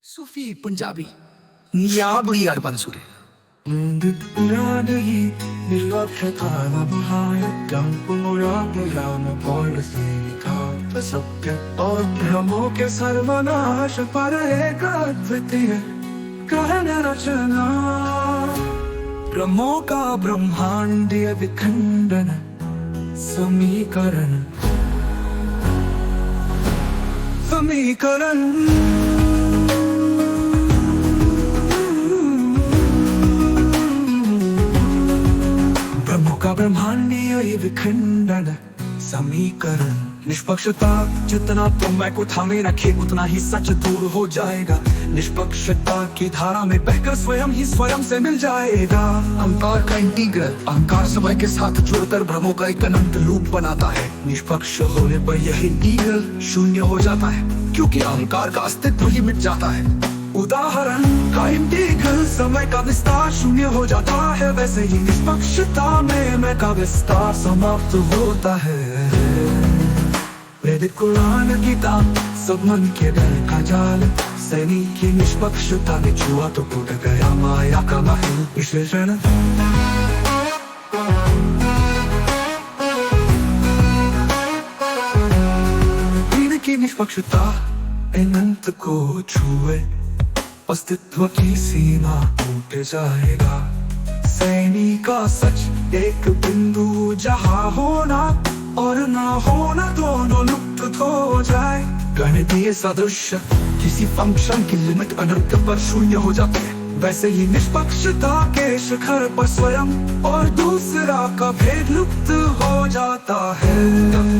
सूफी पंजाबी या बड़ी यार बंसुरे और भ्रमों के सर्वनाश पर एक अद्वितीय गहन रचना, भ्रमों का ब्रह्मांडीय विखंडन समीकरण समीकरण ब्रह्मों का ब्रह्मांडीय विखंडन समीकरण। निष्पक्षता जितना तुम मैं को थामे रखे उतना ही सच दूर हो जाएगा। निष्पक्षता की धारा में बहकर स्वयं ही स्वयं से मिल जाएगा। अहंकार का इंटीग्रल अहंकार समय के साथ जुड़कर भ्रमों का एक अनंत लूप बनाता है। निष्पक्ष होने पर यही इंटीग्रल शून्य हो जाता है क्योंकि अहंकार का अस्तित्व ही मिट जाता है। उदाहरण का इंटीग्रल समय का विस्तार शून्य हो जाता है, वैसे ही निष्पक्षता में मैं का विस्तार समाप्त होता है। वेदिक कुरान गीता सब मन के डर का जाल, सैनिक की निष्पक्षता ने छुआ तो टूट गया माया का महल विश्लेषण। की निष्पक्षता अनंत को छुए, अस्तित्व की सीमा टूट जाएगा। सैनिक का सच एक बिंदु जहां होना और ना होना दोनों लुप्त हो जाए। गणितीय सदृश किसी फंक्शन की लिमिट अनंत पर शून्य हो जाती है, वैसे ही निष्पक्षता के शिखर पर स्वयं और दूसरा का भेद लुप्त हो जाता है।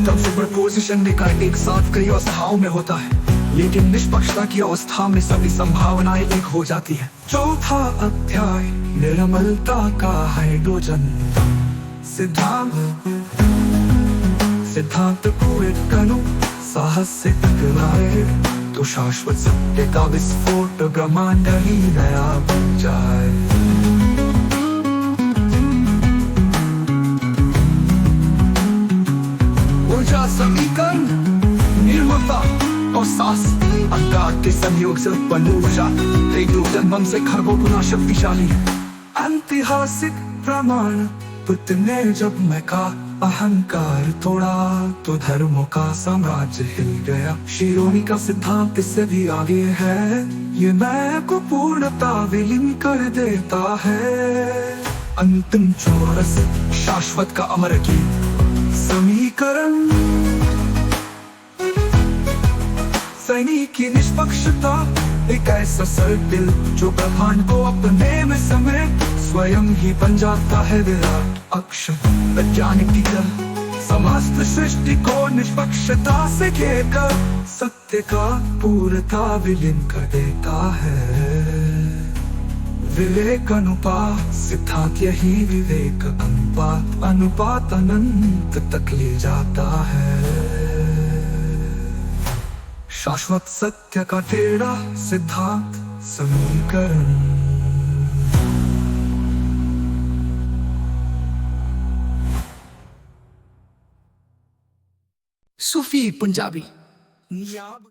तब सुपरपोजिशन का एक साथ कई अवस्थाओं में होता है, लेकिन निष्पक्षता की अवस्था में सभी संभावनाएं एक हो जाती है। चौथा अध्याय निर्मलता का हाइड्रोजन सिद्धांत। सिद्धांत को एक कणु साहस से टकराए तो शाश्वत सत्य का विस्फोट ब्रह्मांड ही नया बन जाए। ऊर्जा समीकरण निर्मलता और सांस अहंकार के संयोग से उत्पन्न ऊर्जा एक जन्म से खरबों गुना शक्तिशाली है। ऐतिहासिक प्रमाण बुद्ध ने जब मैं का अहंकार तोड़ा तो धर्मों का साम्राज्य हिल गया। शिरोमणि का सिद्धांत इससे भी आगे है, ये मैं को पूर्णता विलीन कर देता है। अंतिम चौरस शाश्वत का अमर की समीकरण। सैनिक की निष्पक्षता एक ऐसा सर्किल जो ब्रह्मांड को अपने में समेट स्वयं ही बन जाता है विराट अक्षर। वैज्ञानिक समस्त सृष्टि को निष्पक्षता से घेरकर सत्य का पूर्णता विलीन कर देता है। विवेक अनुपात सिद्धांत यही विवेक अनुपात अनुपात अनंत तक ले जाता है। शाश्वत सत्य का टेढ़ा सिद्धांत समीकरण। सूफी पंजाबी।